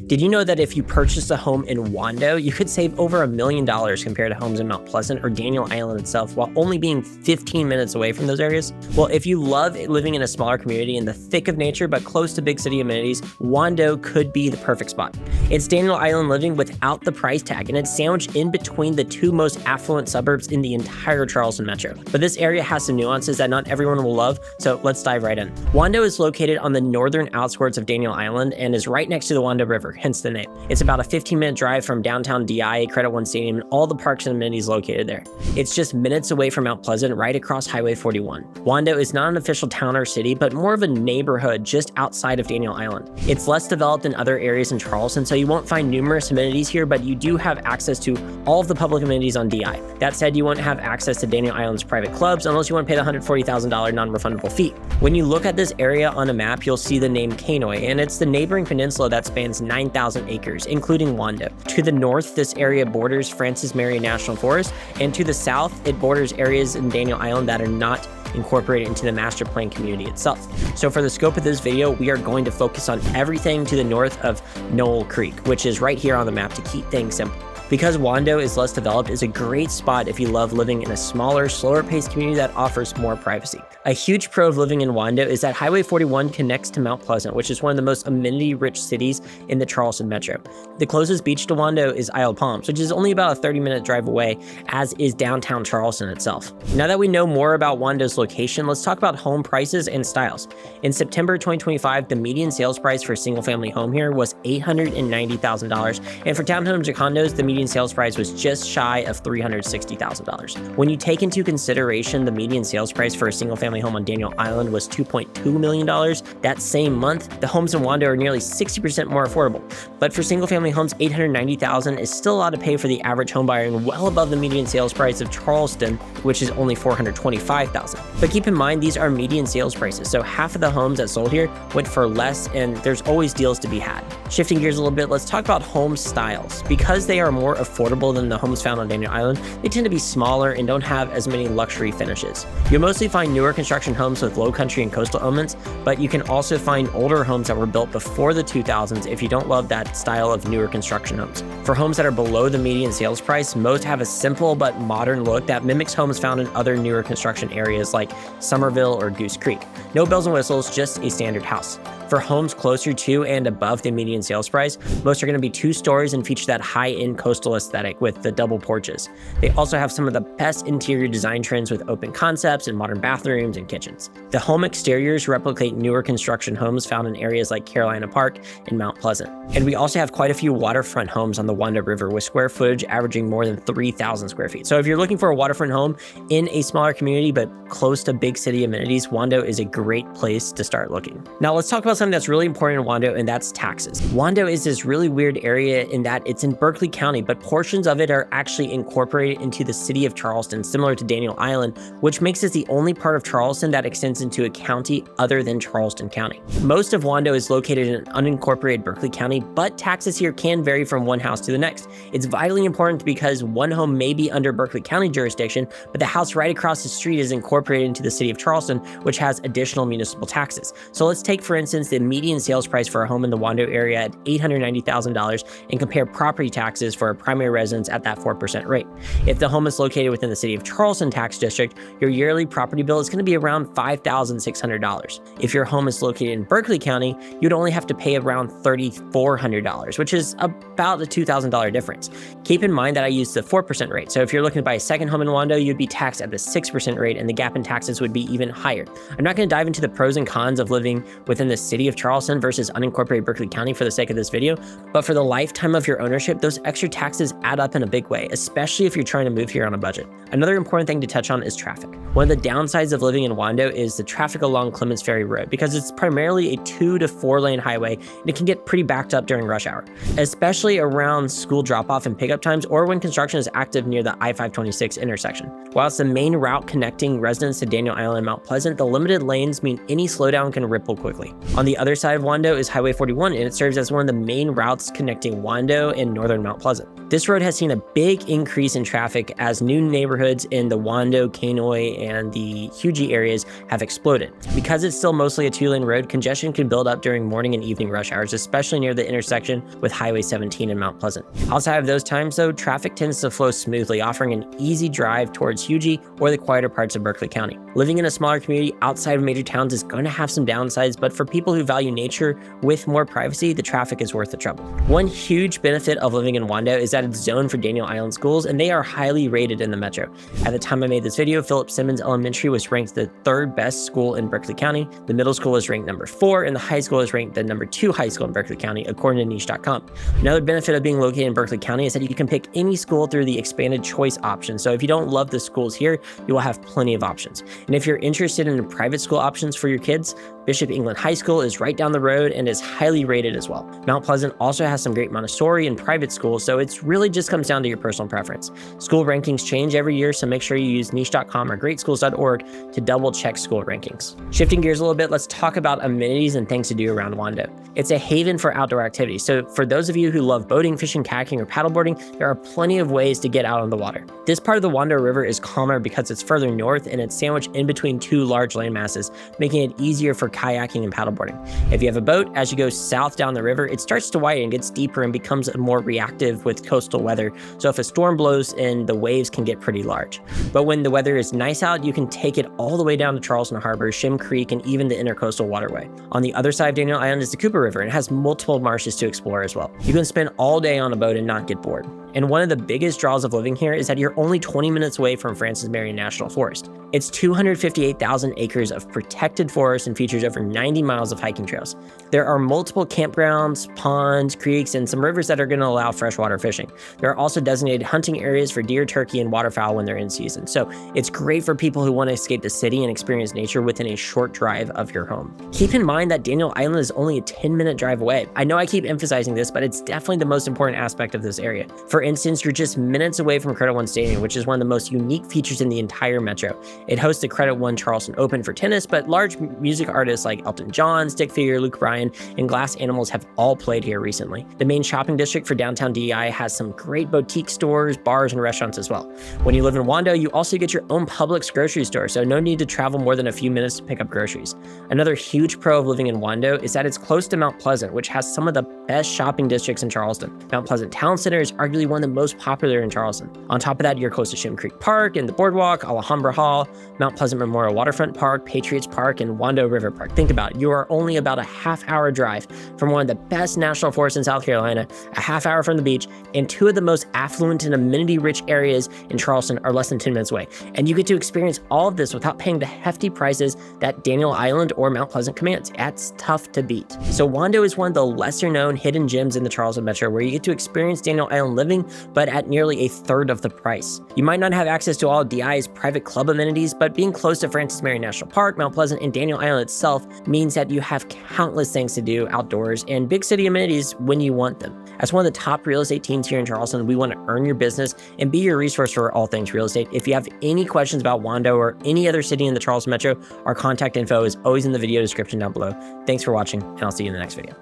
Did you know that if you purchased a home in Wando, you could save over $1 million compared to homes in Mount Pleasant or Daniel Island itself, while only being 15 minutes away from those areas? Well, if you love living in a smaller community in the thick of nature but close to big city amenities, Wando could be the perfect spot. It's Daniel Island living without the price tag, and it's sandwiched in between the two most affluent suburbs in the entire Charleston metro. But this area has some nuances that not everyone will love, so let's dive right in. Wando is located on the northern outskirts of Daniel Island and is right next to the Wando River, hence the name. It's about a 15-minute drive from downtown DI, Credit One Stadium, and all the parks and amenities located there. It's just minutes away from Mount Pleasant, right across Highway 41. Wando is not an official town or city, but more of a neighborhood just outside of Daniel Island. It's less developed than other areas in Charleston, so you won't find numerous amenities here, but you do have access to all of the public amenities on DI. That said, you won't have access to Daniel Island's private clubs unless you want to pay the $140,000 non-refundable fee. When you look at this area on a map, you'll see the name Kanoi, and it's the neighboring peninsula that spans 9,000 acres, including Wando. To the north, this area borders Francis Marion National Forest, and to the south, it borders areas in Daniel Island that are not incorporated into the master plan community itself. So for the scope of this video, we are going to focus on everything to the north of Knoll Creek, which is right here on the map to keep things simple. Because Wando is less developed, it's a great spot if you love living in a smaller, slower-paced community that offers more privacy. A huge pro of living in Wando is that Highway 41 connects to Mount Pleasant, which is one of the most amenity-rich cities in the Charleston metro. The closest beach to Wando is Isle of Palms, which is only about a 30-minute drive away, as is downtown Charleston itself. Now that we know more about Wando's location, let's talk about home prices and styles. In September 2025, the median sales price for a single-family home here was $890,000, and for townhomes or condos, the median sales price was just shy of $360,000. When you take into consideration the median sales price for a single-family home on Daniel Island was $2.2 million, that same month, the homes in Wando are nearly 60% more affordable. But for single-family homes, $890,000 is still a lot to pay for the average home buyer and well above the median sales price of Charleston, which is only $425,000. But keep in mind, these are median sales prices, so half of the homes that sold here went for less, and there's always deals to be had. Shifting gears a little bit, let's talk about home styles. Because they are more affordable than the homes found on Daniel Island, they tend to be smaller and don't have as many luxury finishes. You'll mostly find newer construction homes with low country and coastal elements, but you can also find older homes that were built before the 2000s if you don't love that style of newer construction homes. For homes that are below the median sales price, most have a simple but modern look that mimics homes found in other newer construction areas like Somerville or Goose Creek. No bells and whistles, just a standard house. For homes closer to and above the median sales price, most are going to be 2 stories and feature that high-end coastal aesthetic with the double porches. They also have some of the best interior design trends with open concepts and modern bathrooms and kitchens. The home exteriors replicate newer construction homes found in areas like Carolina Park and Mount Pleasant. And we also have quite a few waterfront homes on the Wando River with square footage averaging more than 3,000 square feet. So if you're looking for a waterfront home in a smaller community but close to big city amenities, Wando is a great place to start looking. Now let's talk about something that's really important in Wando, and that's taxes. Wando is this really weird area in that it's in Berkeley County, but portions of it are actually incorporated into the city of Charleston, similar to Daniel Island, which makes it the only part of Charleston that extends into a county other than Charleston County. Most of Wando is located in unincorporated Berkeley County, but taxes here can vary from one house to the next. It's vitally important because one home may be under Berkeley County jurisdiction, but the house right across the street is incorporated into the city of Charleston, which has additional municipal taxes. So let's take, for instance, the median sales price for a home in the Wando area at $890,000 and compare property taxes for a primary residence at that 4% rate. If the home is located within the city of Charleston tax district, your yearly property bill is going to be around $5,600. If your home is located in Berkeley County, you'd only have to pay around $3,400, which is about a $2,000 difference. Keep in mind that I used the 4% rate, so if you're looking to buy a second home in Wando, you'd be taxed at the 6% rate, and the gap in taxes would be even higher. I'm not going to dive into the pros and cons of living within the city of Charleston versus unincorporated Berkeley County for the sake of this video, but for the lifetime of your ownership, those extra taxes add up in a big way, especially if you're trying to move here on a budget. Another important thing to touch on is traffic. One of the downsides of living in Wando is the traffic along Clements Ferry Road, because it's primarily a 2 to 4 lane highway and it can get pretty backed up during rush hour, especially around school drop-off and pickup times or when construction is active near the I-526 intersection. While it's the main route connecting residents to Daniel Island and Mount Pleasant, the limited lanes mean any slowdown can ripple quickly. On On the other side of Wando is Highway 41, and it serves as one of the main routes connecting Wando and northern Mount Pleasant. This road has seen a big increase in traffic as new neighborhoods in the Wando, Kanoi, and the Huji areas have exploded. Because it's still mostly a two-lane road, congestion can build up during morning and evening rush hours, especially near the intersection with Highway 17 and Mount Pleasant. Outside of those times, though, traffic tends to flow smoothly, offering an easy drive towards Huji or the quieter parts of Berkeley County. Living in a smaller community outside of major towns is going to have some downsides, but for people who value nature with more privacy, the traffic is worth the trouble. One huge benefit of living in Wando is that it's zoned for Daniel Island schools, and they are highly rated in the metro. At the time I made this video, Philip Simmons Elementary was ranked the 3rd best school in Berkeley County, the middle school was ranked number 4, and the high school is ranked the number 2 high school in Berkeley County, according to niche.com. Another benefit of being located in Berkeley County is that you can pick any school through the expanded choice option. So if you don't love the schools here, you will have plenty of options. And if you're interested in private school options for your kids, Bishop England High School is right down the road and is highly rated as well. Mount Pleasant also has some great Montessori and private schools, so it really just comes down to your personal preference. School rankings change every year, so make sure you use niche.com or greatschools.org to double check school rankings. Shifting gears a little bit, let's talk about amenities and things to do around Wando. It's a haven for outdoor activities, so for those of you who love boating, fishing, kayaking, or paddleboarding, there are plenty of ways to get out on the water. This part of the Wando River is calmer because it's further north and it's sandwiched in between 2 large landmasses, making it easier for kayaking and paddleboarding. If you have a boat, as you go south down the river, it starts to widen, gets deeper, and becomes more reactive with coastal weather. So if a storm blows in, the waves can get pretty large. But when the weather is nice out, you can take it all the way down to Charleston Harbor, Shim Creek, and even the Intercoastal Waterway. On the other side of Daniel Island is the Cooper River, and it has multiple marshes to explore as well. You can spend all day on a boat and not get bored. And one of the biggest draws of living here is that you're only 20 minutes away from Francis Marion National Forest. It's 258,000 acres of protected forest and features over 90 miles of hiking trails. There are multiple campgrounds, ponds, creeks, and some rivers that are going to allow freshwater fishing. There are also designated hunting areas for deer, turkey, and waterfowl when they're in season. So it's great for people who want to escape the city and experience nature within a short drive of your home. Keep in mind that Daniel Island is only a 10-minute drive away. I know I keep emphasizing this, but it's definitely the most important aspect of this area. For instance, you're just minutes away from Credit One Stadium, which is one of the most unique features in the entire metro. It hosts the Credit One Charleston Open for tennis, but large music artists like Elton John, Stick Figure, Luke Bryan, and Glass Animals have all played here recently. The main shopping district for downtown DEI has some great boutique stores, bars, and restaurants as well. When you live in Wando, you also get your own Publix grocery store, so no need to travel more than a few minutes to pick up groceries. Another huge pro of living in Wando is that it's close to Mount Pleasant, which has some of the best shopping districts in Charleston. Mount Pleasant Town Center is arguably one of the most popular in Charleston. On top of that, you're close to Shim Creek Park and the Boardwalk, Alhambra Hall, Mount Pleasant Memorial Waterfront Park, Patriots Park, and Wando River Park. Think about it, you are only about a half-hour drive from one of the best national forests in South Carolina, a half hour from the beach, and 2 of the most affluent and amenity-rich areas in Charleston are less than 10 minutes away. And you get to experience all of this without paying the hefty prices that Daniel Island or Mount Pleasant commands. That's tough to beat. So Wando is one of the lesser-known hidden gems in the Charleston metro where you get to experience Daniel Island living, but at nearly a third of the price. You might not have access to all of DI's private club amenities, but being close to Francis Marion National Park, Mount Pleasant, and Daniel Island itself means that you have countless things to do outdoors and big city amenities when you want them. As one of the top real estate teams here in Charleston, we want to earn your business and be your resource for all things real estate. If you have any questions about Wando or any other city in the Charleston metro, our contact info is always in the video description down below. Thanks for watching, and I'll see you in the next video.